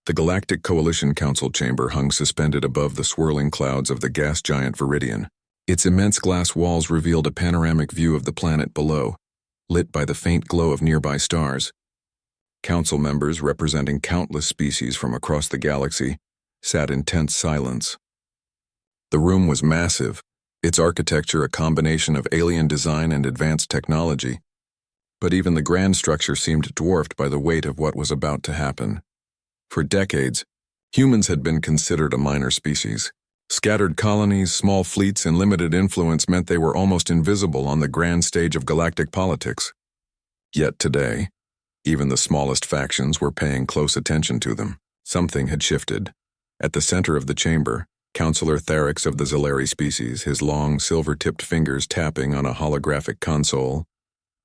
The Galactic Coalition Council chamber hung suspended above the swirling clouds of the gas giant Viridian. Its immense glass walls revealed a panoramic view of the planet below, lit by the faint glow of nearby stars. Council members representing countless species from across the galaxy sat in tense silence. The room was massive, its architecture a combination of alien design and advanced technology, but even the grand structure seemed dwarfed by the weight of what was about to happen. For decades, humans had been considered a minor species. Scattered colonies, small fleets, and limited influence meant they were almost invisible on the grand stage of galactic politics. Yet today, even the smallest factions were paying close attention to them. Something had shifted. At the center of the chamber, Councillor Tharix of the Zalari species, his long, silver-tipped fingers tapping on a holographic console,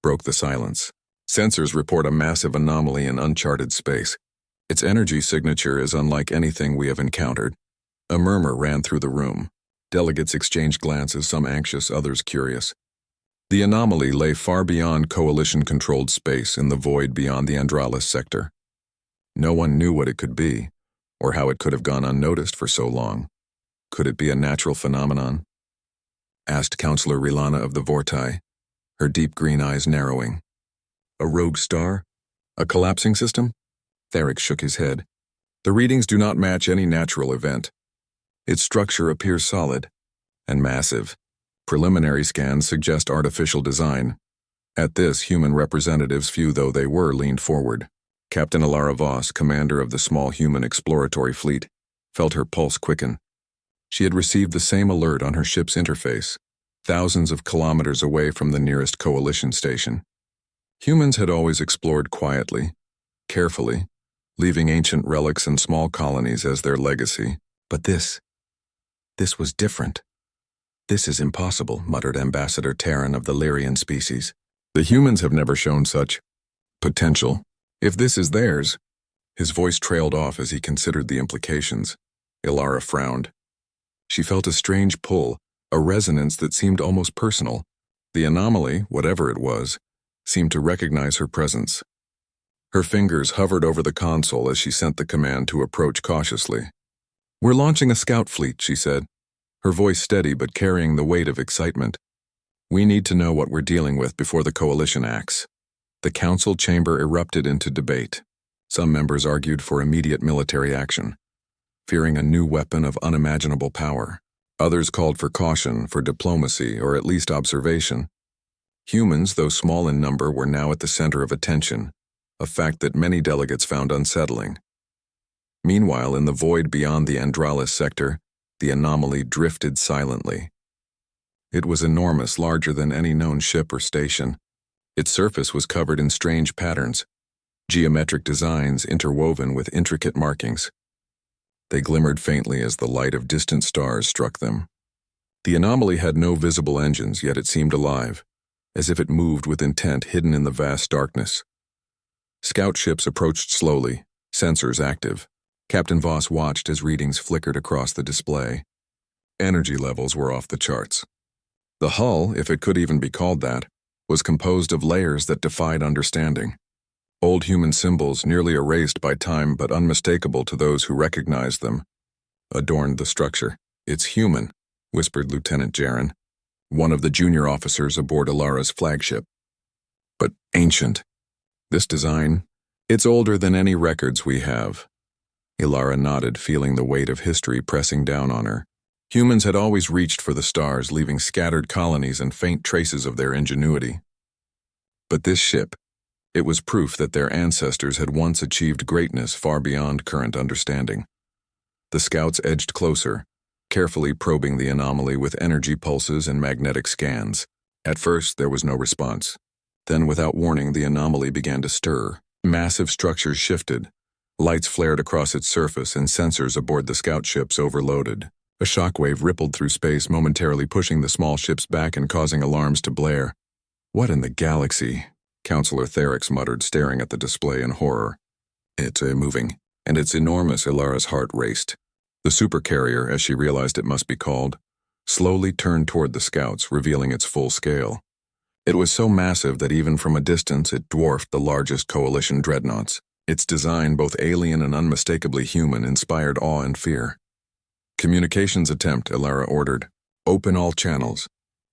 broke the silence. Sensors report a massive anomaly in uncharted space. Its energy signature is unlike anything we have encountered. A murmur ran through the room. Delegates exchanged glances, some anxious, others curious. The anomaly lay far beyond Coalition-controlled space in the void beyond the Andralis sector. No one knew what it could be, or how it could have gone unnoticed for so long. Could it be a natural phenomenon? Asked Councillor Rilana of the Vortai, her deep green eyes narrowing. A rogue star? A collapsing system? Tharix shook his head. The readings do not match any natural event. Its structure appears solid and massive. Preliminary scans suggest artificial design. At this, human representatives, few though they were, leaned forward. Captain Alara Voss, commander of the small human exploratory fleet, felt her pulse quicken. She had received the same alert on her ship's interface, thousands of kilometers away from the nearest Coalition station. Humans had always explored quietly, carefully, leaving ancient relics and small colonies as their legacy. But this was different. This is impossible, muttered Ambassador Terran of the Lyrian species. The humans have never shown such potential. If this is theirs... His voice trailed off as he considered the implications. Ilara frowned. She felt a strange pull, a resonance that seemed almost personal. The anomaly, whatever it was, seemed to recognize her presence. Her fingers hovered over the console as she sent the command to approach cautiously. "We're launching a scout fleet," she said, her voice steady but carrying the weight of excitement. "We need to know what we're dealing with before the Coalition acts." The council chamber erupted into debate. Some members argued for immediate military action, fearing a new weapon of unimaginable power. Others called for caution, for diplomacy, or at least observation. Humans, though small in number, were now at the center of attention, a fact that many delegates found unsettling. Meanwhile, in the void beyond the Andralis sector, the anomaly drifted silently. It was enormous, larger than any known ship or station. Its surface was covered in strange patterns, geometric designs interwoven with intricate markings. They glimmered faintly as the light of distant stars struck them. The anomaly had no visible engines, yet it seemed alive, as if it moved with intent hidden in the vast darkness. Scout ships approached slowly, sensors active. Captain Voss watched as readings flickered across the display. Energy levels were off the charts. The hull, if it could even be called that, was composed of layers that defied understanding. Old human symbols, nearly erased by time but unmistakable to those who recognized them, adorned the structure. "It's human," whispered Lieutenant Jaren, one of the junior officers aboard Ilara's flagship. "But ancient. This design, it's older than any records we have." Ilara nodded, feeling the weight of history pressing down on her. Humans had always reached for the stars, leaving scattered colonies and faint traces of their ingenuity. But this ship, it was proof that their ancestors had once achieved greatness far beyond current understanding. The scouts edged closer, carefully probing the anomaly with energy pulses and magnetic scans. At first, there was no response. Then, without warning, the anomaly began to stir. Massive structures shifted. Lights flared across its surface and sensors aboard the scout ships overloaded. A shockwave rippled through space, momentarily pushing the small ships back and causing alarms to blare. "What in the galaxy?" Councillor Tharix muttered, staring at the display in horror. "It's moving, and it's enormous." Ilara's heart raced. The supercarrier, as she realized it must be called, slowly turned toward the scouts, revealing its full scale. It was so massive that even from a distance it dwarfed the largest Coalition dreadnoughts. Its design, both alien and unmistakably human, inspired awe and fear. "Communications attempt," Ilara ordered. "Open all channels.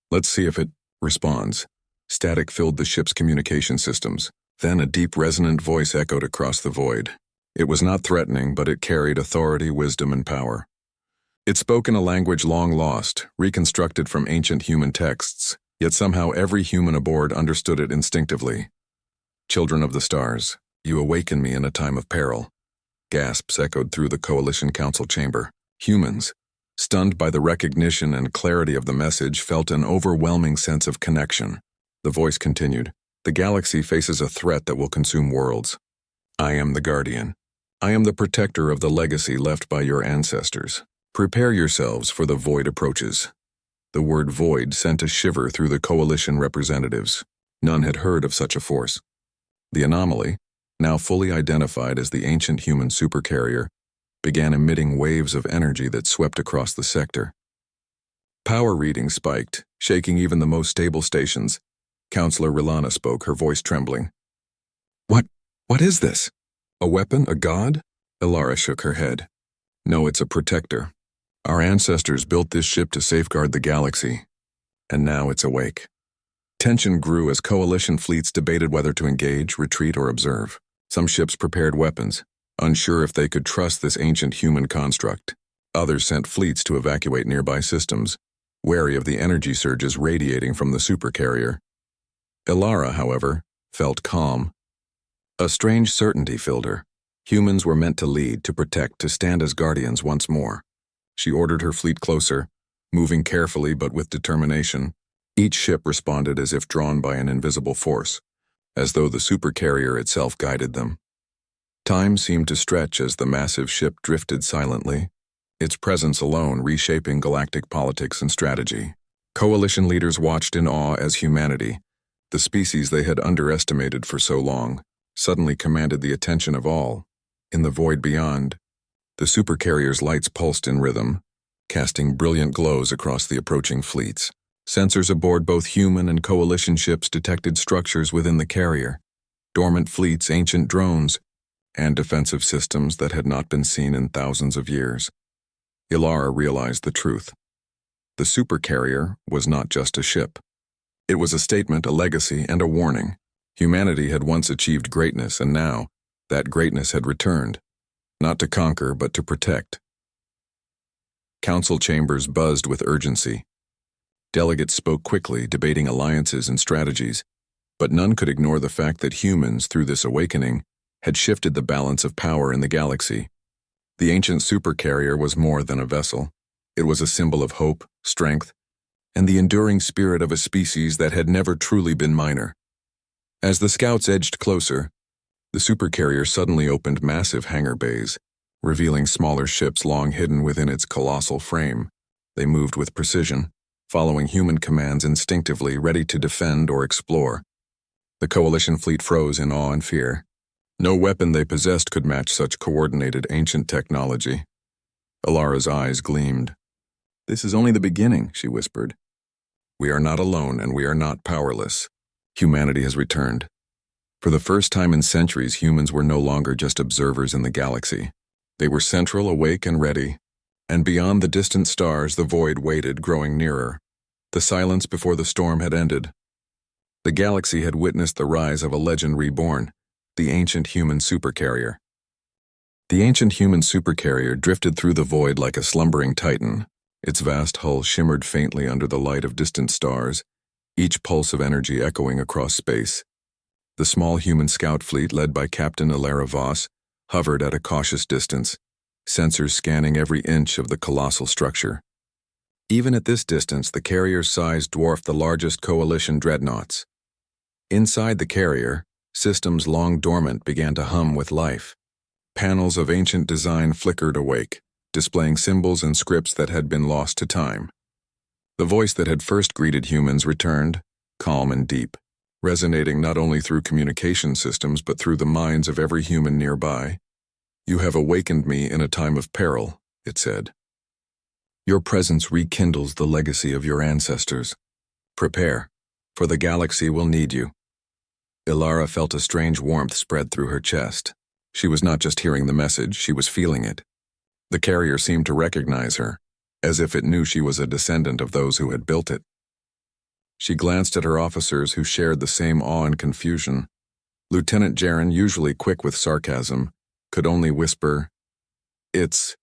Let's see if it responds." Static filled the ship's communication systems. Then a deep, resonant voice echoed across the void. It was not threatening, but it carried authority, wisdom, and power. It spoke in a language long lost, reconstructed from ancient human texts, yet somehow every human aboard understood it instinctively. "Children of the stars, you awaken me in a time of peril." Gasps echoed through the Coalition Council chamber. Humans, stunned by the recognition and clarity of the message, felt an overwhelming sense of connection. The voice continued, "The galaxy faces a threat that will consume worlds. I am the Guardian. I am the protector of the legacy left by your ancestors. Prepare yourselves, for the void approaches." The word void sent a shiver through the Coalition representatives. None had heard of such a force. The anomaly, now fully identified as the ancient human supercarrier, began emitting waves of energy that swept across the sector. Power readings spiked, shaking even the most stable stations. Counselor Rilana spoke, her voice trembling. What is this? A weapon? A god?" Ilara shook her head. "No, it's a protector. Our ancestors built this ship to safeguard the galaxy, and now it's awake." Tension grew as Coalition fleets debated whether to engage, retreat, or observe. Some ships prepared weapons, unsure if they could trust this ancient human construct. Others sent fleets to evacuate nearby systems, wary of the energy surges radiating from the supercarrier. Ilara, however, felt calm. A strange certainty filled her. Humans were meant to lead, to protect, to stand as guardians once more. She ordered her fleet closer, moving carefully but with determination. Each ship responded as if drawn by an invisible force, as though the supercarrier itself guided them. Time seemed to stretch as the massive ship drifted silently, its presence alone reshaping galactic politics and strategy. Coalition leaders watched in awe as humanity, the species they had underestimated for so long, suddenly commanded the attention of all. In the void beyond, the supercarrier's lights pulsed in rhythm, casting brilliant glows across the approaching fleets. Sensors aboard both human and Coalition ships detected structures within the carrier, dormant fleets, ancient drones, and defensive systems that had not been seen in thousands of years. Ilara realized the truth. The supercarrier was not just a ship. It was a statement, a legacy, and a warning. Humanity had once achieved greatness, and now, that greatness had returned, not to conquer, but to protect. Council chambers buzzed with urgency. Delegates spoke quickly, debating alliances and strategies, but none could ignore the fact that humans, through this awakening, had shifted the balance of power in the galaxy. The ancient supercarrier was more than a vessel. It was a symbol of hope, strength, and the enduring spirit of a species that had never truly been minor. As the scouts edged closer, the supercarrier suddenly opened massive hangar bays, revealing smaller ships long hidden within its colossal frame. They moved with precision, following human commands instinctively, ready to defend or explore. The Coalition fleet froze in awe and fear. No weapon they possessed could match such coordinated ancient technology. Ilara's eyes gleamed. "This is only the beginning," she whispered. "We are not alone, and we are not powerless. Humanity has returned. For the first time in centuries, humans were no longer just observers in the galaxy. They were central, awake, and ready. And beyond the distant stars, the void waited, growing nearer. The silence before the storm had ended. The galaxy had witnessed the rise of a legend reborn, the ancient human supercarrier. The ancient human supercarrier drifted through the void like a slumbering titan. Its vast hull shimmered faintly under the light of distant stars, each pulse of energy echoing across space. The small human scout fleet, led by Captain Ilara Voss, hovered at a cautious distance, sensors scanning every inch of the colossal structure. Even at this distance, the carrier's size dwarfed the largest Coalition dreadnoughts. Inside the carrier, systems long dormant began to hum with life. Panels of ancient design flickered awake, displaying symbols and scripts that had been lost to time. The voice that had first greeted humans returned, calm and deep, resonating not only through communication systems but through the minds of every human nearby. "You have awakened me in a time of peril," it said. "Your presence rekindles the legacy of your ancestors. Prepare, for the galaxy will need you." Ilara felt a strange warmth spread through her chest. She was not just hearing the message, she was feeling it. The carrier seemed to recognize her, as if it knew she was a descendant of those who had built it. She glanced at her officers who shared the same awe and confusion. Lieutenant Jaren, usually quick with sarcasm, could only whisper, "It's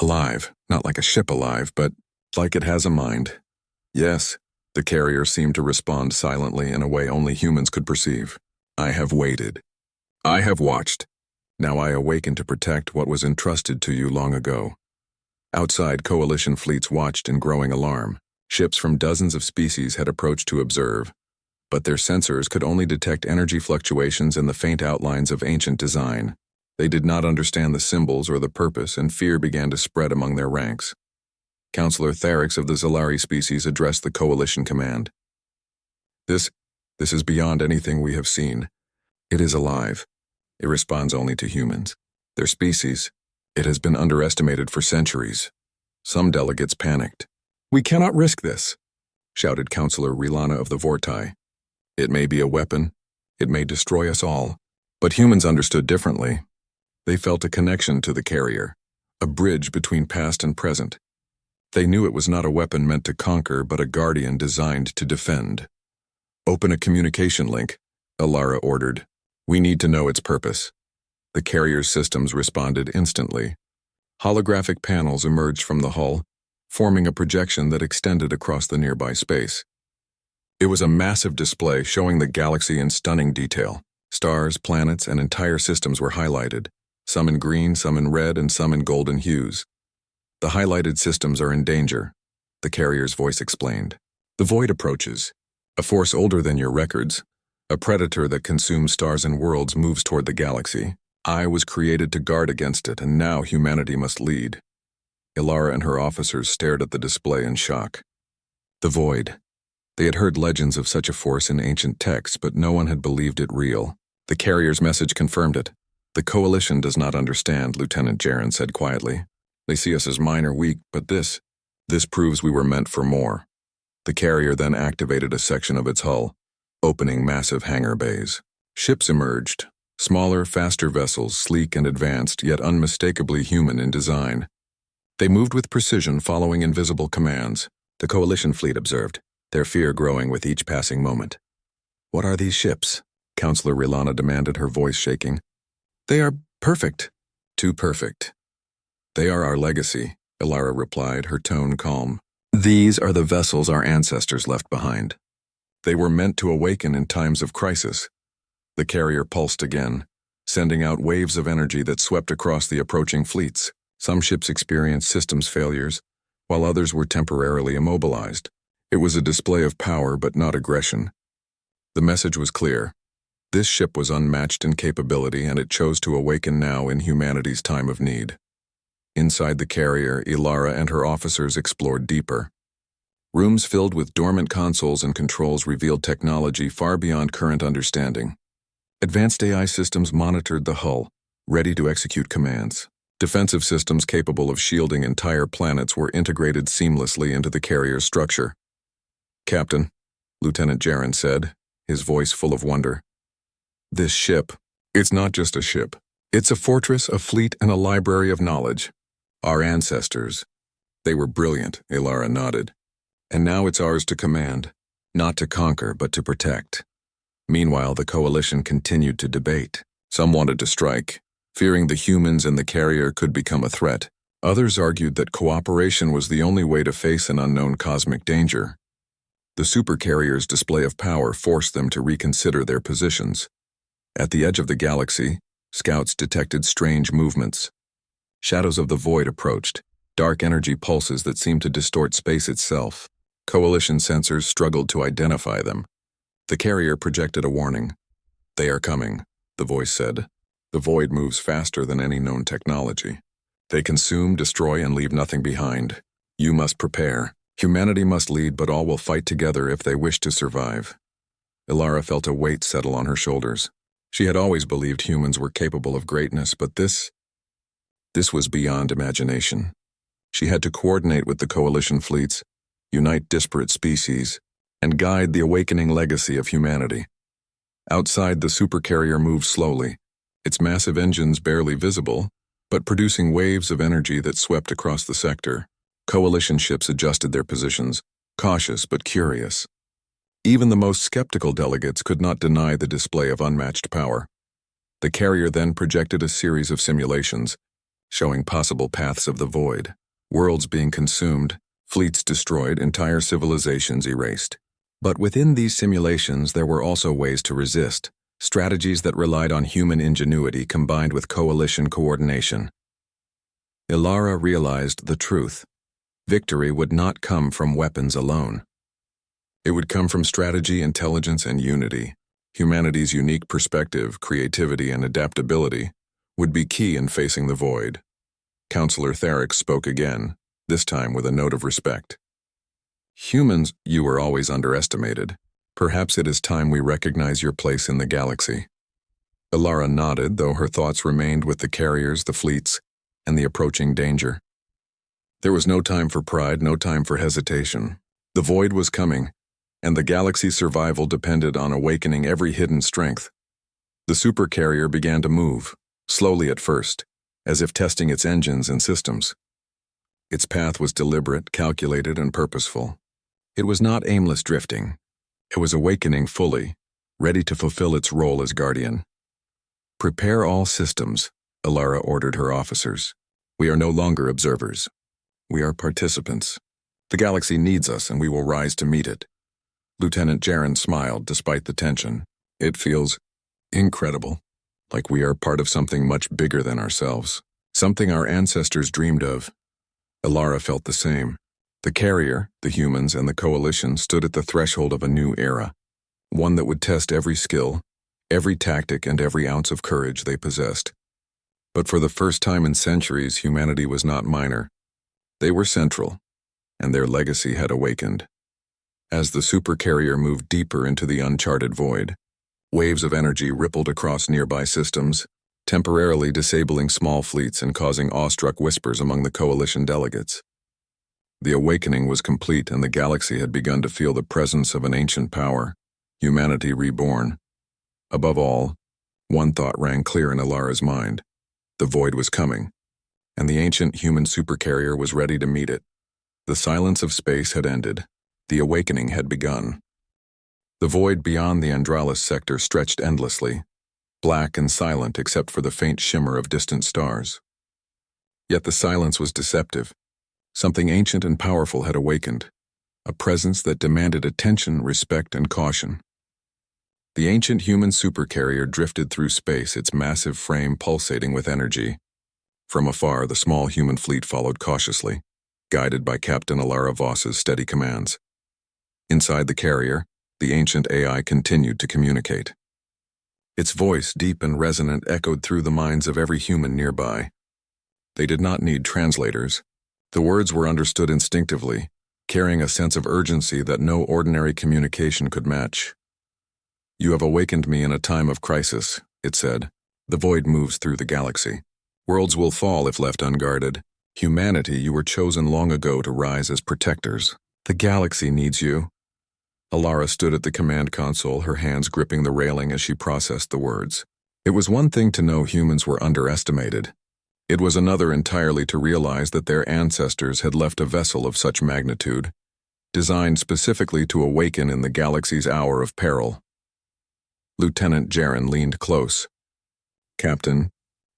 alive, not like a ship alive, but like it has a mind." "Yes," the carrier seemed to respond silently in a way only humans could perceive. "I have waited. I have watched. Now I awaken to protect what was entrusted to you long ago." Outside, Coalition fleets watched in growing alarm. Ships from dozens of species had approached to observe, but their sensors could only detect energy fluctuations and the faint outlines of ancient design. They did not understand the symbols or the purpose, and fear began to spread among their ranks. Counselor Therix of the Zalari species addressed the Coalition command. This is beyond anything we have seen. It is alive. It responds only to humans. Their species, it has been underestimated for centuries." Some delegates panicked. "We cannot risk this," shouted Counselor Rilana of the Vortai. "It may be a weapon. It may destroy us all." But humans understood differently. They felt a connection to the carrier, a bridge between past and present. They knew it was not a weapon meant to conquer, but a guardian designed to defend. "Open a communication link," Alara ordered. "We need to know its purpose." The carrier's systems responded instantly. Holographic panels emerged from the hull, forming a projection that extended across the nearby space. It was a massive display showing the galaxy in stunning detail. Stars, planets, and entire systems were highlighted, some in green, some in red, and some in golden hues. "The highlighted systems are in danger," the carrier's voice explained. "The void approaches. A force older than your records. A predator that consumes stars and worlds moves toward the galaxy. I was created to guard against it, and now humanity must lead." Ilara and her officers stared at the display in shock. The void. They had heard legends of such a force in ancient texts, but no one had believed it real. The carrier's message confirmed it. "The Coalition does not understand," Lieutenant Jaren said quietly. "They see us as minor, weak, but this proves we were meant for more." The carrier then activated a section of its hull, opening massive hangar bays. Ships emerged, smaller, faster vessels, sleek and advanced, yet unmistakably human in design. They moved with precision, following invisible commands, the Coalition fleet observed, their fear growing with each passing moment. "What are these ships?" Counselor Rilana demanded, her voice shaking. "They are perfect." "Too perfect." "They are our legacy," Ilara replied, her tone calm. "These are the vessels our ancestors left behind. They were meant to awaken in times of crisis." The carrier pulsed again, sending out waves of energy that swept across the approaching fleets. Some ships experienced systems failures, while others were temporarily immobilized. It was a display of power, but not aggression. The message was clear. This ship was unmatched in capability, and it chose to awaken now in humanity's time of need. Inside the carrier, Ilara and her officers explored deeper. Rooms filled with dormant consoles and controls revealed technology far beyond current understanding. Advanced AI systems monitored the hull, ready to execute commands. Defensive systems capable of shielding entire planets were integrated seamlessly into the carrier's structure. "Captain," Lieutenant Jaren said, his voice full of wonder. "This ship, it's not just a ship. It's a fortress, a fleet, and a library of knowledge. Our ancestors, they were brilliant," Ilara nodded. "And now it's ours to command, not to conquer, but to protect." Meanwhile, the Coalition continued to debate. Some wanted to strike, fearing the humans and the carrier could become a threat. Others argued that cooperation was the only way to face an unknown cosmic danger. The supercarrier's display of power forced them to reconsider their positions. At the edge of the galaxy, scouts detected strange movements. Shadows of the void approached, dark energy pulses that seemed to distort space itself. Coalition sensors struggled to identify them. The carrier projected a warning. "They are coming," the voice said. "The void moves faster than any known technology. They consume, destroy, and leave nothing behind. You must prepare. Humanity must lead, but all will fight together if they wish to survive." Ilara felt a weight settle on her shoulders. She had always believed humans were capable of greatness, but this was beyond imagination. She had to coordinate with the Coalition fleets, unite disparate species, and guide the awakening legacy of humanity. Outside, the supercarrier moved slowly, its massive engines barely visible, but producing waves of energy that swept across the sector. Coalition ships adjusted their positions, cautious but curious. Even the most skeptical delegates could not deny the display of unmatched power. The carrier then projected a series of simulations, showing possible paths of the void, worlds being consumed, fleets destroyed, entire civilizations erased. But within these simulations there were also ways to resist, strategies that relied on human ingenuity combined with coalition coordination. Ilara realized the truth. Victory would not come from weapons alone. It would come from strategy, intelligence, and unity. Humanity's unique perspective, creativity, and adaptability would be key in facing the void. Counselor Therix spoke again, this time with a note of respect. Humans, you were always underestimated. Perhaps it is time we recognize your place in the galaxy. Ilara nodded, though her thoughts remained with the carriers, the fleets, and the approaching danger. There was no time for pride, no time for hesitation. The void was coming, and the galaxy's survival depended on awakening every hidden strength. The supercarrier began to move, slowly at first, as if testing its engines and systems. Its path was deliberate, calculated, and purposeful. It was not aimless drifting. It was awakening fully, ready to fulfill its role as guardian. Prepare all systems, Ilara ordered her officers. We are no longer observers. We are participants. The galaxy needs us, and we will rise to meet it. Lieutenant Jaren smiled despite the tension. It feels incredible, like we are part of something much bigger than ourselves, something our ancestors dreamed of. Ilara felt the same. The carrier, the humans, and the coalition stood at the threshold of a new era, one that would test every skill, every tactic, and every ounce of courage they possessed. But for the first time in centuries, humanity was not minor. They were central, and their legacy had awakened. As the supercarrier moved deeper into the uncharted void, waves of energy rippled across nearby systems, temporarily disabling small fleets and causing awestruck whispers among the coalition delegates. The awakening was complete, and the galaxy had begun to feel the presence of an ancient power, humanity reborn. Above all, one thought rang clear in Ilara's mind. The void was coming, and the ancient human supercarrier was ready to meet it. The silence of space had ended. The awakening had begun. The void beyond the Andralis sector stretched endlessly, black and silent except for the faint shimmer of distant stars. Yet the silence was deceptive. Something ancient and powerful had awakened, a presence that demanded attention, respect, and caution. The ancient human supercarrier drifted through space, its massive frame pulsating with energy. From afar, the small human fleet followed cautiously, guided by Captain Ilara Voss's steady commands. Inside the carrier, the ancient AI continued to communicate. Its voice, deep and resonant, echoed through the minds of every human nearby. They did not need translators. The words were understood instinctively, carrying a sense of urgency that no ordinary communication could match. You have awakened me in a time of crisis, it said. The void moves through the galaxy. Worlds will fall if left unguarded. Humanity, you were chosen long ago to rise as protectors. The galaxy needs you. Ilara stood at the command console, her hands gripping the railing as she processed the words. It was one thing to know humans were underestimated. It was another entirely to realize that their ancestors had left a vessel of such magnitude, designed specifically to awaken in the galaxy's hour of peril. Lieutenant Jaren leaned close. Captain,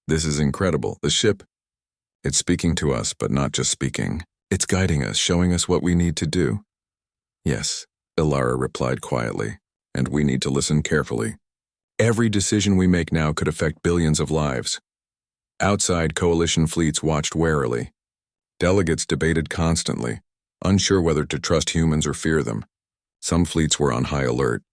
this is incredible. The ship, it's speaking to us, but not just speaking. It's guiding us, showing us what we need to do. Yes, Ilara replied quietly, and we need to listen carefully. Every decision we make now could affect billions of lives. Outside, coalition fleets watched warily. Delegates debated constantly, unsure whether to trust humans or fear them. Some fleets were on high alert,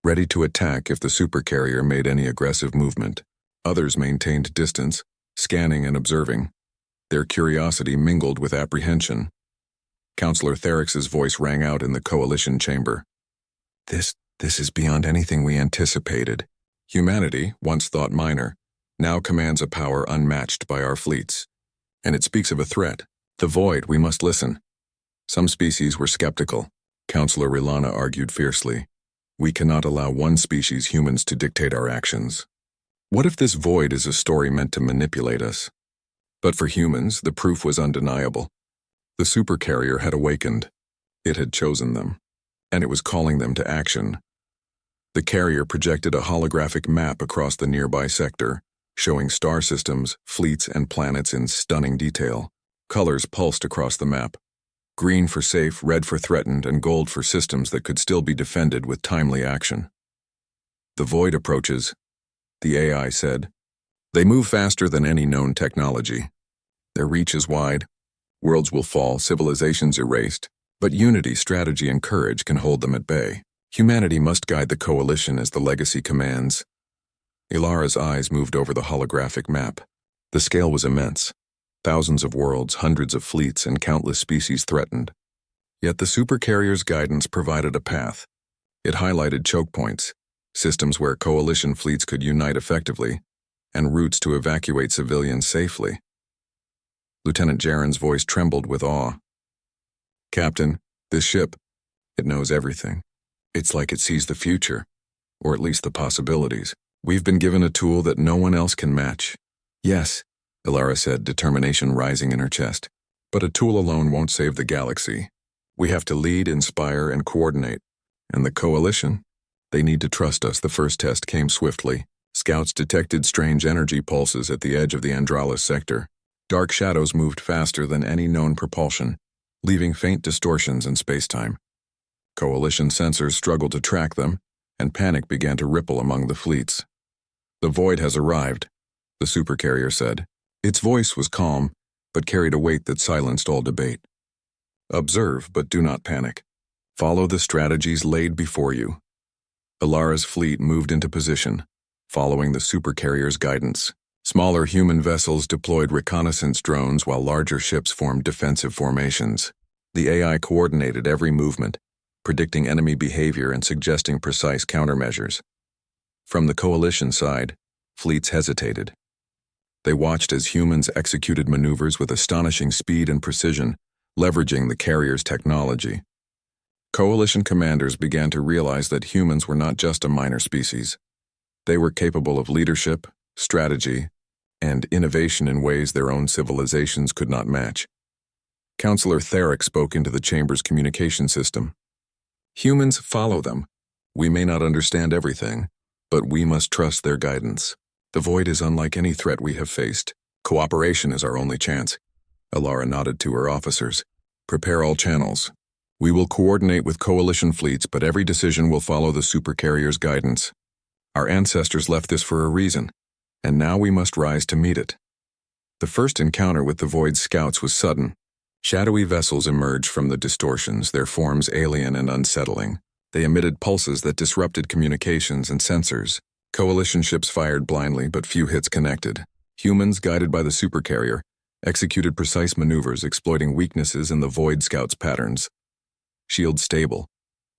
ready to attack if the supercarrier made any aggressive movement. Others maintained distance, scanning and observing. Their curiosity mingled with apprehension. Counselor Therix's voice rang out in the coalition chamber. This is beyond anything we anticipated. Humanity, once thought minor, now commands a power unmatched by our fleets. And it speaks of a threat. The void, we must listen. Some species were skeptical. Counselor Rilana argued fiercely. We cannot allow one species, humans, to dictate our actions. What if this void is a story meant to manipulate us? But for humans, the proof was undeniable. The supercarrier had awakened. It had chosen them, and it was calling them to action. The carrier projected a holographic map across the nearby sector, showing star systems, fleets, and planets in stunning detail. Colors pulsed across the map. Green for safe, red for threatened, and gold for systems that could still be defended with timely action. The void approaches, the AI said. They move faster than any known technology. Their reach is wide. Worlds will fall, civilizations erased, but unity, strategy, and courage can hold them at bay. Humanity must guide the coalition as the legacy commands. Ilara's eyes moved over the holographic map. The scale was immense. Thousands of worlds, hundreds of fleets, and countless species threatened. Yet the supercarrier's guidance provided a path. It highlighted choke points, systems where coalition fleets could unite effectively, and routes to evacuate civilians safely. Lieutenant Jaren's voice trembled with awe. Captain, this ship, it knows everything. It's like it sees the future, or at least the possibilities. We've been given a tool that no one else can match. Yes, Ilara said, determination rising in her chest. But a tool alone won't save the galaxy. We have to lead, inspire, and coordinate. And the coalition? They need to trust us. The first test came swiftly. Scouts detected strange energy pulses at the edge of the Andralis sector. Dark shadows moved faster than any known propulsion, leaving faint distortions in spacetime. Coalition sensors struggled to track them, and panic began to ripple among the fleets. The void has arrived, the supercarrier said. Its voice was calm, but carried a weight that silenced all debate. Observe, but do not panic. Follow the strategies laid before you. Ilara's fleet moved into position, following the supercarrier's guidance. Smaller human vessels deployed reconnaissance drones while larger ships formed defensive formations. The AI coordinated every movement, predicting enemy behavior and suggesting precise countermeasures. From the coalition side, fleets hesitated. They watched as humans executed maneuvers with astonishing speed and precision, leveraging the carrier's technology. Coalition commanders began to realize that humans were not just a minor species. They were capable of leadership, strategy, and innovation in ways their own civilizations could not match. Counselor Theric spoke into the chamber's communication system. Humans follow them. We may not understand everything, but we must trust their guidance. The void is unlike any threat we have faced. Cooperation is our only chance. Ilara nodded to her officers. Prepare all channels. We will coordinate with coalition fleets, but every decision will follow the supercarrier's guidance. Our ancestors left this for a reason, and now we must rise to meet it. The first encounter with the void's scouts was sudden. Shadowy vessels emerged from the distortions, their forms alien and unsettling. They emitted pulses that disrupted communications and sensors. Coalition ships fired blindly, but few hits connected. Humans, guided by the supercarrier, executed precise maneuvers exploiting weaknesses in the Void Scouts' patterns. Shield stable,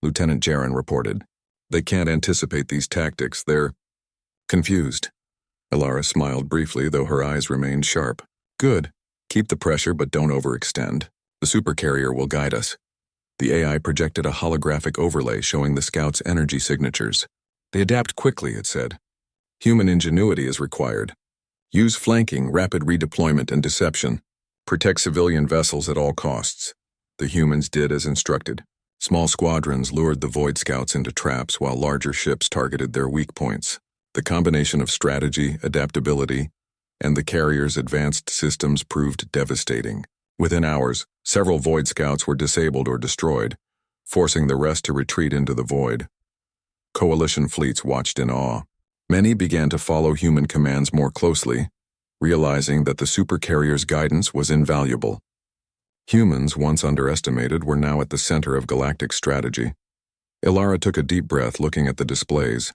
Lieutenant Jaren reported. They can't anticipate these tactics, they're confused. Ilara smiled briefly, though her eyes remained sharp. Good. Keep the pressure, but don't overextend. The supercarrier will guide us. The AI projected a holographic overlay showing the scouts' energy signatures. They adapt quickly, it said. Human ingenuity is required. Use flanking, rapid redeployment, and deception. Protect civilian vessels at all costs. The humans did as instructed. Small squadrons lured the Void Scouts into traps while larger ships targeted their weak points. The combination of strategy, adaptability, and the carrier's advanced systems proved devastating. Within hours, several Void Scouts were disabled or destroyed, forcing the rest to retreat into the void. Coalition fleets watched in awe. Many began to follow human commands more closely, realizing that the supercarrier's guidance was invaluable. Humans, once underestimated, were now at the center of galactic strategy. Ilara took a deep breath looking at the displays.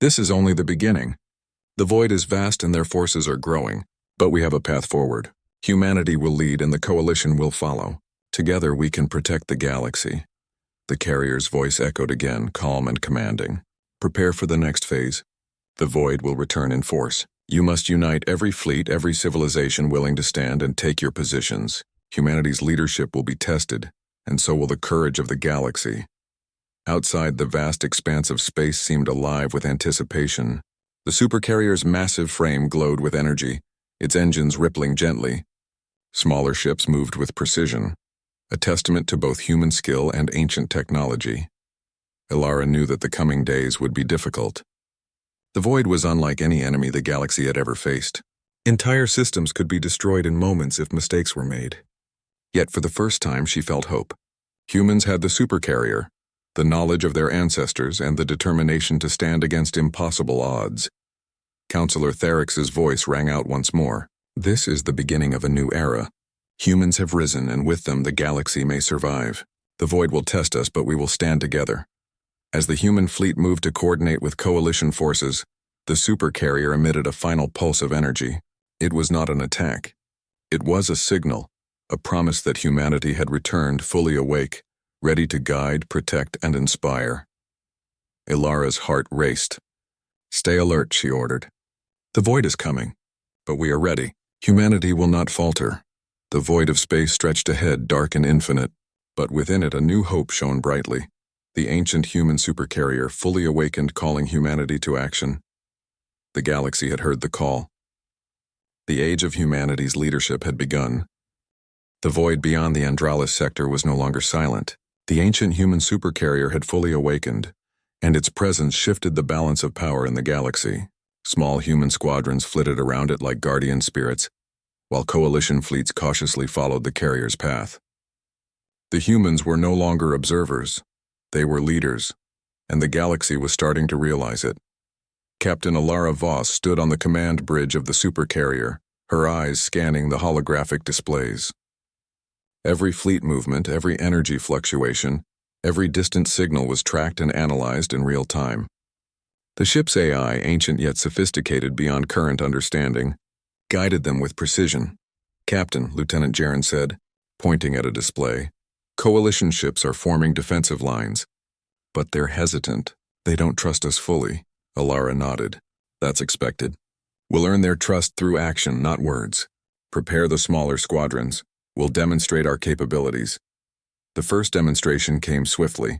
This is only the beginning. The void is vast and their forces are growing, but we have a path forward. Humanity will lead and the coalition will follow. Together we can protect the galaxy. The carrier's voice echoed again, calm and commanding. Prepare for the next phase. The void will return in force. You must unite every fleet, every civilization willing to stand and take your positions. Humanity's leadership will be tested, and so will the courage of the galaxy. Outside, the vast expanse of space seemed alive with anticipation. The supercarrier's massive frame glowed with energy, its engines rippling gently. Smaller ships moved with precision, a testament to both human skill and ancient technology. Ilara knew that the coming days would be difficult. The Void was unlike any enemy the galaxy had ever faced. Entire systems could be destroyed in moments if mistakes were made. Yet for the first time she felt hope. Humans had the supercarrier, the knowledge of their ancestors, and the determination to stand against impossible odds. Counselor Therix's voice rang out once more. This is the beginning of a new era. Humans have risen, and with them the galaxy may survive. The Void will test us, but we will stand together. As the human fleet moved to coordinate with coalition forces, the supercarrier emitted a final pulse of energy. It was not an attack. It was a signal, a promise that humanity had returned fully awake, ready to guide, protect, and inspire. Ilara's heart raced. "Stay alert," she ordered. "The Void is coming, but we are ready. Humanity will not falter." The void of space stretched ahead, dark and infinite, but within it a new hope shone brightly. The ancient human supercarrier, fully awakened, calling humanity to action. The galaxy had heard the call. The age of humanity's leadership had begun. The void beyond the Andralis sector was no longer silent. The ancient human supercarrier had fully awakened, and its presence shifted the balance of power in the galaxy. Small human squadrons flitted around it like guardian spirits, while coalition fleets cautiously followed the carrier's path. The humans were no longer observers. They were leaders, and the galaxy was starting to realize it. Captain Ilara Voss stood on the command bridge of the supercarrier, her eyes scanning the holographic displays. Every fleet movement, every energy fluctuation, every distant signal was tracked and analyzed in real time. The ship's AI, ancient yet sophisticated beyond current understanding, guided them with precision. "Captain," Lieutenant Jaren said, pointing at a display, "coalition ships are forming defensive lines. But they're hesitant. They don't trust us fully." Ilara nodded. "That's expected. We'll earn their trust through action, not words. Prepare the smaller squadrons. We'll demonstrate our capabilities." The first demonstration came swiftly.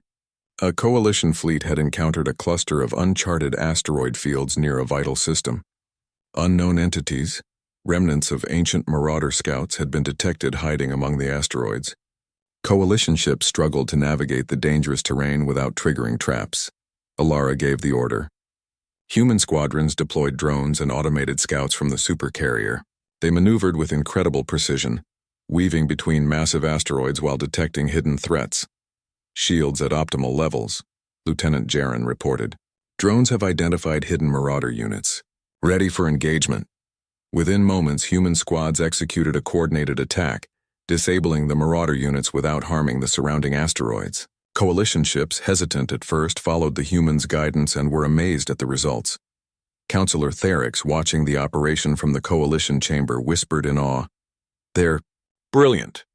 A coalition fleet had encountered a cluster of uncharted asteroid fields near a vital system. Unknown entities, remnants of ancient marauder scouts, had been detected hiding among the asteroids. Coalition ships struggled to navigate the dangerous terrain without triggering traps. Ilara gave the order. Human squadrons deployed drones and automated scouts from the supercarrier. They maneuvered with incredible precision, weaving between massive asteroids while detecting hidden threats. "Shields at optimal levels," Lieutenant Jaren reported. "Drones have identified hidden marauder units. Ready for engagement." Within moments, human squads executed a coordinated attack, disabling the marauder units without harming the surrounding asteroids. Coalition ships, hesitant at first, followed the humans' guidance and were amazed at the results. Counselor Therix, watching the operation from the coalition chamber, whispered in awe, "They're brilliant.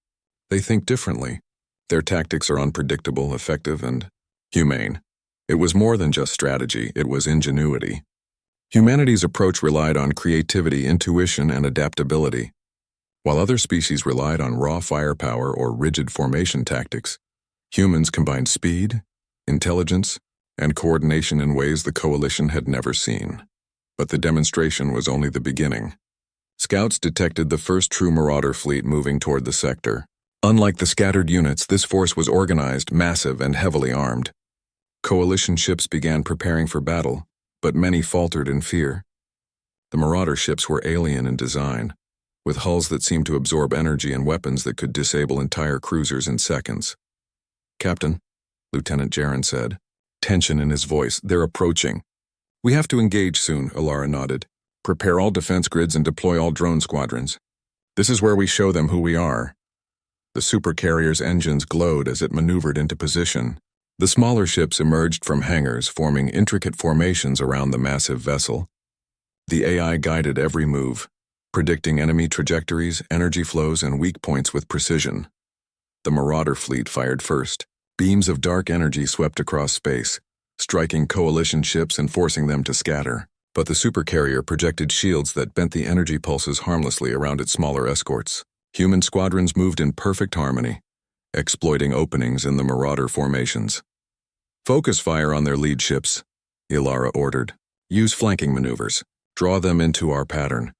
They think differently. Their tactics are unpredictable, effective, and humane." It was more than just strategy, it was ingenuity. Humanity's approach relied on creativity, intuition, and adaptability. While other species relied on raw firepower or rigid formation tactics, humans combined speed, intelligence, and coordination in ways the coalition had never seen. But the demonstration was only the beginning. Scouts detected the first true marauder fleet moving toward the sector. Unlike the scattered units, this force was organized, massive, and heavily armed. Coalition ships began preparing for battle, but many faltered in fear. The marauder ships were alien in design, with hulls that seemed to absorb energy and weapons that could disable entire cruisers in seconds. "Captain," Lieutenant Jaren said, tension in his voice, "they're approaching." "We have to engage soon," Ilara nodded. "Prepare all defense grids and deploy all drone squadrons. This is where we show them who we are." The supercarrier's engines glowed as it maneuvered into position. The smaller ships emerged from hangars, forming intricate formations around the massive vessel. The AI guided every move, predicting enemy trajectories, energy flows, and weak points with precision. The Marauder fleet fired first. Beams of dark energy swept across space, striking coalition ships and forcing them to scatter. But the supercarrier projected shields that bent the energy pulses harmlessly around its smaller escorts. Human squadrons moved in perfect harmony, exploiting openings in the Marauder formations. "Focus fire on their lead ships," Ilara ordered. Use flanking maneuvers. Draw them into our pattern.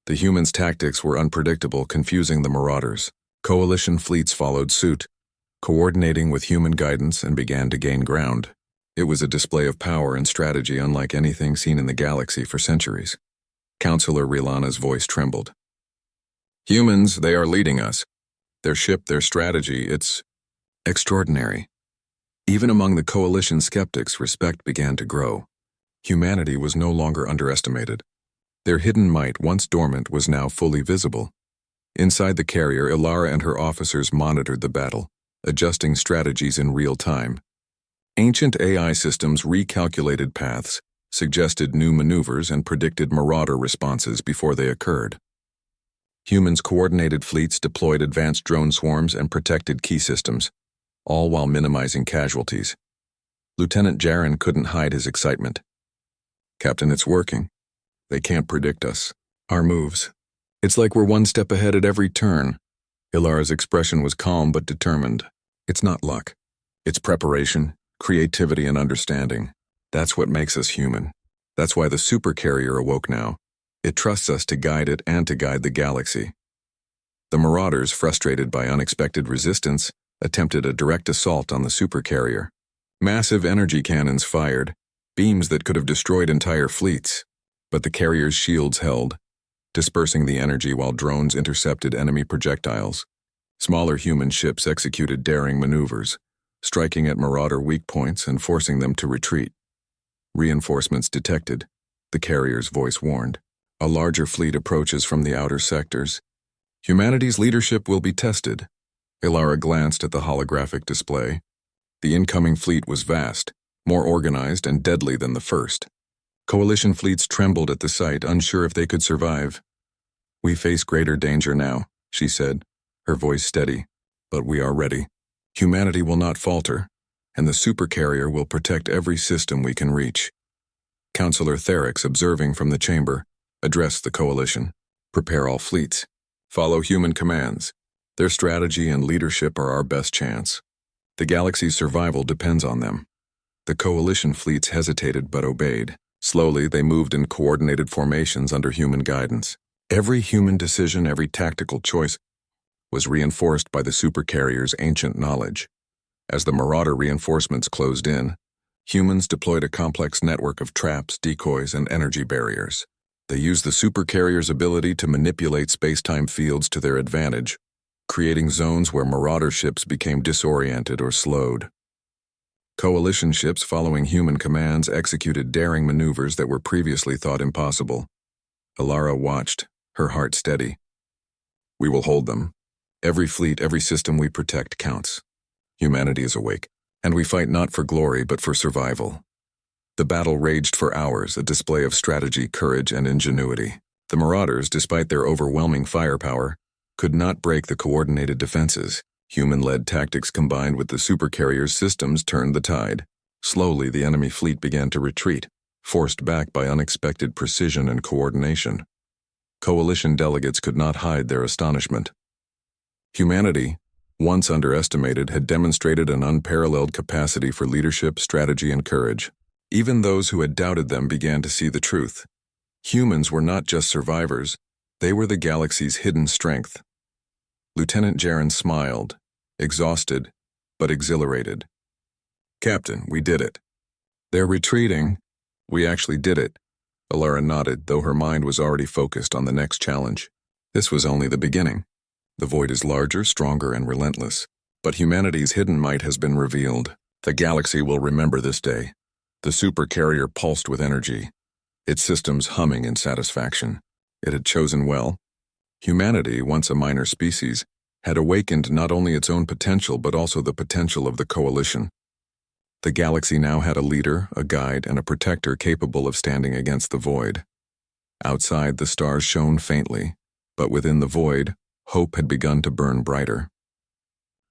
The humans' tactics were unpredictable, confusing the marauders. Coalition fleets followed suit, coordinating with human guidance, and began to gain ground. It was a display of power and strategy unlike anything seen in the galaxy for centuries. Counselor Rilana's voice trembled. Humans, they are leading us. Their ship, their strategy, it's extraordinary. Even among the coalition skeptics, respect began to grow. Humanity was no longer underestimated. Their hidden might, once dormant, was now fully visible. Inside the carrier, Ilara and her officers monitored the battle, adjusting strategies in real time. Ancient AI systems recalculated paths, suggested new maneuvers, and predicted marauder responses before they occurred. Humans' coordinated fleets deployed advanced drone swarms and protected key systems, all while minimizing casualties. Lieutenant Jaren couldn't hide his excitement. Captain, it's working. They can't predict us. Our moves. It's like we're one step ahead at every turn. Ilara's expression was calm but determined. It's not luck. It's preparation, creativity, and understanding. That's what makes us human. That's why the Supercarrier awoke now. It trusts us to guide it and to guide the galaxy. The Marauders, frustrated by unexpected resistance, attempted a direct assault on the Supercarrier. Massive energy cannons fired, beams that could have destroyed entire fleets. But the carrier's shields held, dispersing the energy while drones intercepted enemy projectiles. Smaller human ships executed daring maneuvers, striking at Marauder weak points and forcing them to retreat. Reinforcements detected, the carrier's voice warned. A larger fleet approaches from the outer sectors. Humanity's leadership will be tested. Ilara glanced at the holographic display. The incoming fleet was vast, more organized and deadly than the first. Coalition fleets trembled at the sight, unsure if they could survive. We face greater danger now, she said, her voice steady. But we are ready. Humanity will not falter, and the Supercarrier will protect every system we can reach. Counselor Therix, observing from the chamber, addressed the coalition. Prepare all fleets. Follow human commands. Their strategy and leadership are our best chance. The galaxy's survival depends on them. The coalition fleets hesitated but obeyed. Slowly, they moved in coordinated formations under human guidance. Every human decision, every tactical choice, was reinforced by the Supercarrier's ancient knowledge. As the Marauder reinforcements closed in, humans deployed a complex network of traps, decoys, and energy barriers. They used the Supercarrier's ability to manipulate space-time fields to their advantage, creating zones where Marauder ships became disoriented or slowed. Coalition ships following human commands executed daring maneuvers that were previously thought impossible. Ilara watched, her heart steady. We will hold them. Every fleet, every system we protect counts. Humanity is awake, and we fight not for glory but for survival. The battle raged for hours, a display of strategy, courage, and ingenuity. The Marauders, despite their overwhelming firepower, could not break the coordinated defenses. Human-led tactics combined with the Supercarrier's systems turned the tide. Slowly, the enemy fleet began to retreat, forced back by unexpected precision and coordination. Coalition delegates could not hide their astonishment. Humanity, once underestimated, had demonstrated an unparalleled capacity for leadership, strategy, and courage. Even those who had doubted them began to see the truth. Humans were not just survivors, they were the galaxy's hidden strength. Lieutenant Jaren smiled, exhausted, but exhilarated. Captain, we did it. They're retreating. We actually did it. Ilara nodded, though her mind was already focused on the next challenge. This was only the beginning. The void is larger, stronger, and relentless. But humanity's hidden might has been revealed. The galaxy will remember this day. The Supercarrier pulsed with energy, its systems humming in satisfaction. It had chosen well. Humanity, once a minor species, had awakened not only its own potential but also the potential of the coalition. The galaxy now had a leader, a guide, and a protector capable of standing against the void. Outside, the stars shone faintly, but within the void, hope had begun to burn brighter.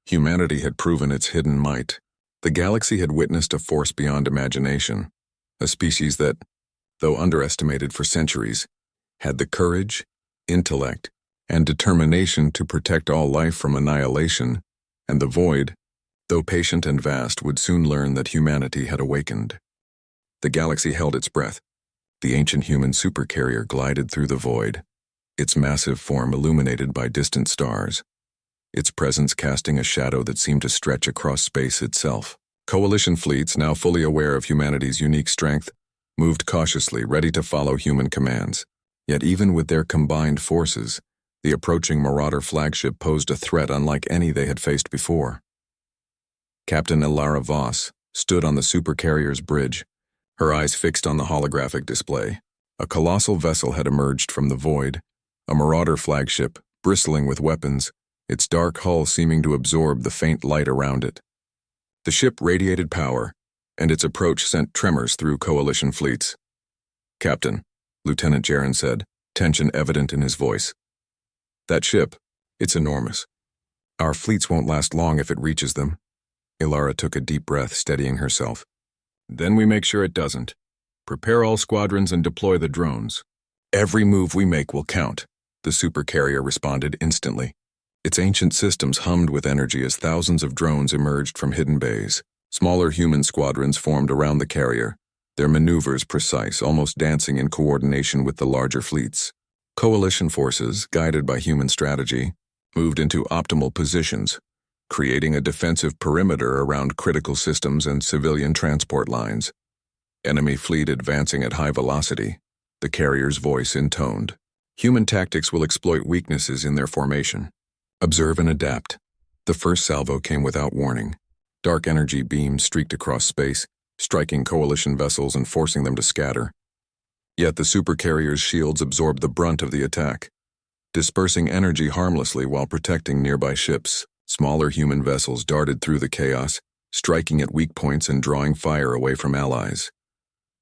Humanity had proven its hidden might. The galaxy had witnessed a force beyond imagination, a species that, though underestimated for centuries, had the courage, intellect, and determination to protect all life from annihilation, and the void, though patient and vast, would soon learn that humanity had awakened. The galaxy held its breath, The ancient human supercarrier glided through the void, its massive form illuminated by distant stars, its presence casting a shadow that seemed to stretch across space itself. Coalition fleets, now fully aware of humanity's unique strength, moved cautiously, ready to follow human commands. Yet even with their combined forces, the approaching Marauder flagship posed a threat unlike any they had faced before. Captain Ilara Voss stood on the supercarrier's bridge, her eyes fixed on the holographic display. A colossal vessel had emerged from the void, a Marauder flagship, bristling with weapons, its dark hull seeming to absorb the faint light around it. The ship radiated power, and its approach sent tremors through Coalition fleets. "Captain," Lieutenant Jaron said, tension evident in his voice. "That ship, it's enormous. Our fleets won't last long if it reaches them." Ilara took a deep breath, steadying herself. "Then we make sure it doesn't. Prepare all squadrons and deploy the drones. Every move we make will count," the supercarrier responded instantly. Its ancient systems hummed with energy as thousands of drones emerged from hidden bays. Smaller human squadrons formed around the carrier, their maneuvers precise, almost dancing in coordination with the larger fleets. Coalition forces, guided by human strategy, moved into optimal positions, creating a defensive perimeter around critical systems and civilian transport lines. Enemy fleet advancing at high velocity, the carrier's voice intoned. "Human tactics will exploit weaknesses in their formation. Observe and adapt." The first salvo came without warning. Dark energy beams streaked across space, striking Coalition vessels and forcing them to scatter. Yet the supercarrier's shields absorbed the brunt of the attack, dispersing energy harmlessly while protecting nearby ships. Smaller human vessels darted through the chaos, striking at weak points and drawing fire away from allies.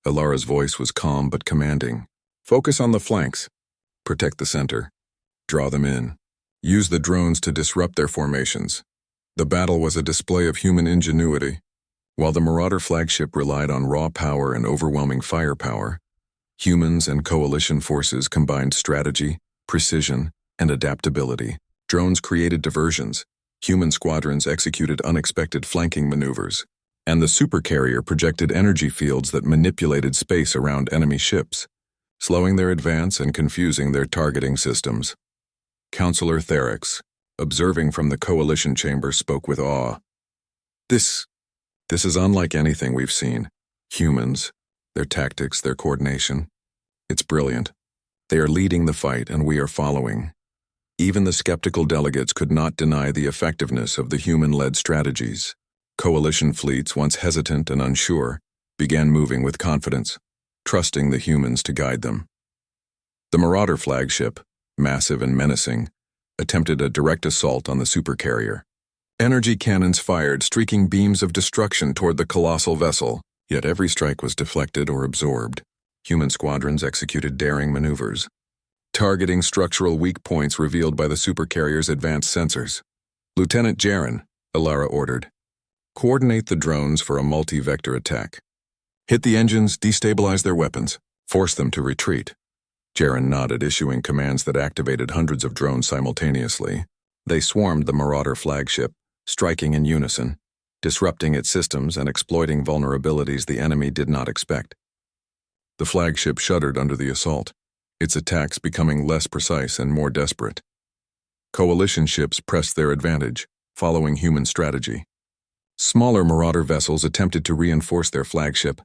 Ilara's voice was calm but commanding. "Focus on the flanks. Protect the center. Draw them in. Use the drones to disrupt their formations." The battle was a display of human ingenuity. While the Marauder flagship relied on raw power and overwhelming firepower, humans and Coalition forces combined strategy, precision, and adaptability. Drones created diversions, human squadrons executed unexpected flanking maneuvers, and the supercarrier projected energy fields that manipulated space around enemy ships, slowing their advance and confusing their targeting systems. Counselor Therex, observing from the Coalition chamber, spoke with awe. This is unlike anything we've seen. Humans, their tactics, their coordination. It's brilliant. They are leading the fight and we are following." Even the skeptical delegates could not deny the effectiveness of the human-led strategies. Coalition fleets, once hesitant and unsure, began moving with confidence, trusting the humans to guide them. The Marauder flagship, massive and menacing, attempted a direct assault on the supercarrier. Energy cannons fired, streaking beams of destruction toward the colossal vessel, yet every strike was deflected or absorbed. Human squadrons executed daring maneuvers, targeting structural weak points revealed by the supercarrier's advanced sensors. "Lieutenant Jaron," Ilara ordered, "coordinate the drones for a multi-vector attack. Hit the engines, destabilize their weapons, force them to retreat." Jaron nodded, issuing commands that activated hundreds of drones simultaneously. They swarmed the Marauder flagship, striking in unison, disrupting its systems and exploiting vulnerabilities the enemy did not expect. The flagship shuddered under the assault, its attacks becoming less precise and more desperate. Coalition ships pressed their advantage, following human strategy. Smaller Marauder vessels attempted to reinforce their flagship,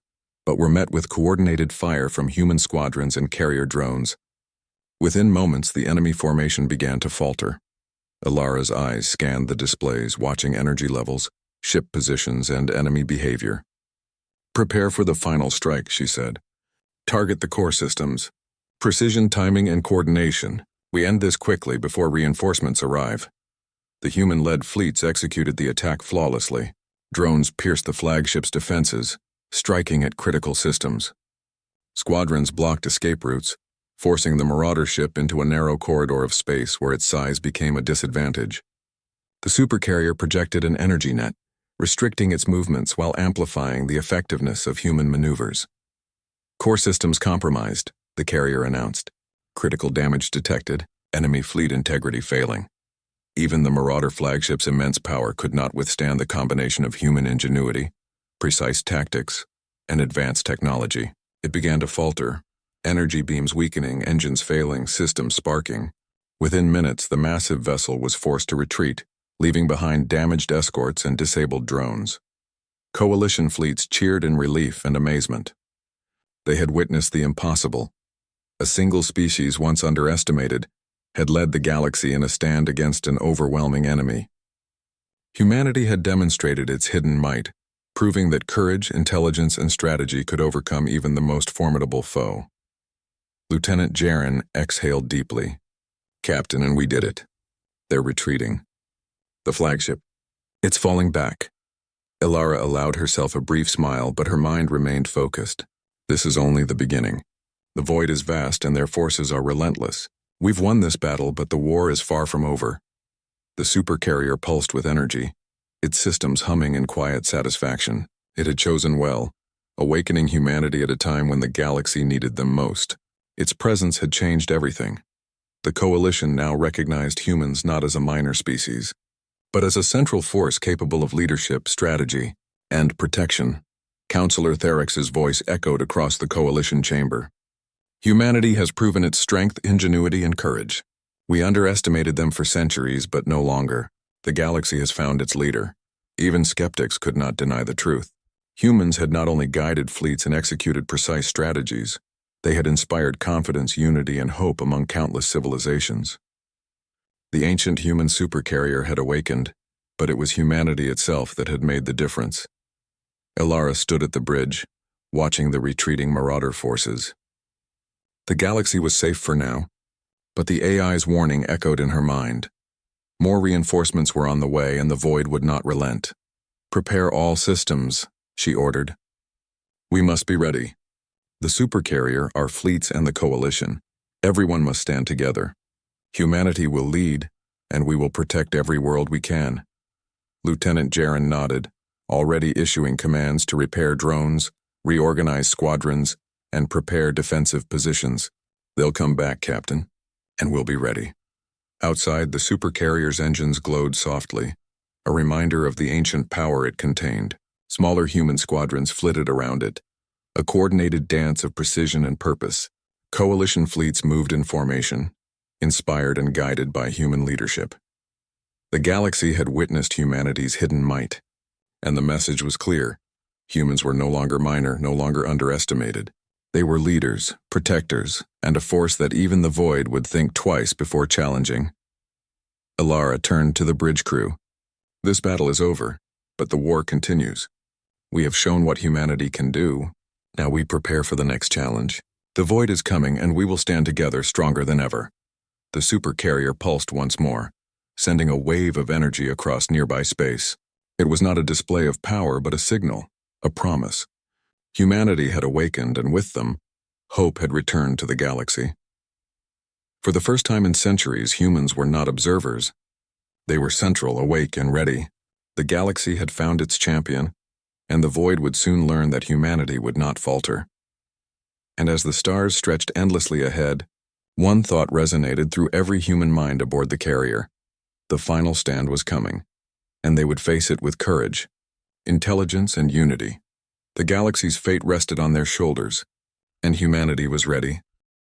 but were met with coordinated fire from human squadrons and carrier drones. Within moments, the enemy formation began to falter. Ilara's eyes scanned the displays, watching energy levels, ship positions, and enemy behavior. "Prepare for the final strike," she said. "Target the core systems. Precision, timing, and coordination. We end this quickly before reinforcements arrive." The human-led fleets executed the attack flawlessly. Drones pierced the flagship's defenses, striking at critical systems. Squadrons blocked escape routes, forcing the Marauder ship into a narrow corridor of space where its size became a disadvantage. The supercarrier projected an energy net, restricting its movements while amplifying the effectiveness of human maneuvers. "Core systems compromised," the carrier announced. "Critical damage detected, enemy fleet integrity failing." Even the Marauder flagship's immense power could not withstand the combination of human ingenuity, precise tactics, and advanced technology. It began to falter, Energy beams weakening, engines failing, systems sparking. Within minutes, the massive vessel was forced to retreat, leaving behind damaged escorts and disabled drones. Coalition fleets cheered in relief and amazement. They had witnessed the impossible. A single species once underestimated had led the galaxy in a stand against an overwhelming enemy. Humanity had demonstrated its hidden might, proving that courage, intelligence, and strategy could overcome even the most formidable foe. Lieutenant Jaren exhaled deeply. "Captain, and we did it. They're retreating. The flagship. It's falling back." Ilara allowed herself a brief smile, but her mind remained focused. This is only the beginning. The void is vast and their forces are relentless. We've won this battle, but the war is far from over. The supercarrier pulsed with energy, its systems humming in quiet satisfaction. It had chosen well, awakening humanity at a time when the galaxy needed them most. Its presence had changed everything. The coalition now recognized humans not as a minor species, but as a central force capable of leadership, strategy, and protection. Counselor Therex's voice echoed across the coalition chamber. "Humanity has proven its strength, ingenuity, and courage. We underestimated them for centuries, but no longer. The galaxy has found its leader." Even skeptics could not deny the truth. Humans had not only guided fleets and executed precise strategies, they had inspired confidence, unity, and hope among countless civilizations. The ancient human supercarrier had awakened, but it was humanity itself that had made the difference. Ilara stood at the bridge, watching the retreating marauder forces. The galaxy was safe for now, but the AI's warning echoed in her mind. More reinforcements were on the way, and the void would not relent. "Prepare all systems," she ordered. "We must be ready. The supercarrier, our fleets, and the coalition. Everyone must stand together. Humanity will lead, and we will protect every world we can." Lieutenant Jaren nodded, already issuing commands to repair drones, reorganize squadrons, and prepare defensive positions. "They'll come back, Captain, and we'll be ready." Outside, the supercarrier's engines glowed softly, a reminder of the ancient power it contained. Smaller human squadrons flitted around it, a coordinated dance of precision and purpose. Coalition fleets moved in formation, inspired and guided by human leadership. The galaxy had witnessed humanity's hidden might, and the message was clear. Humans were no longer minor, no longer underestimated. They were leaders, protectors, and a force that even the void would think twice before challenging. Ilara turned to the bridge crew. "This battle is over, but the war continues. We have shown what humanity can do. Now we prepare for the next challenge. The void is coming, and we will stand together stronger than ever." The supercarrier pulsed once more, sending a wave of energy across nearby space. It was not a display of power, but a signal, a promise. Humanity had awakened, and with them, hope had returned to the galaxy. For the first time in centuries, humans were not observers. They were central, awake, and ready. The galaxy had found its champion, and the void would soon learn that humanity would not falter. And as the stars stretched endlessly ahead, one thought resonated through every human mind aboard the carrier. The final stand was coming, and they would face it with courage, intelligence, and unity. The galaxy's fate rested on their shoulders, and humanity was ready.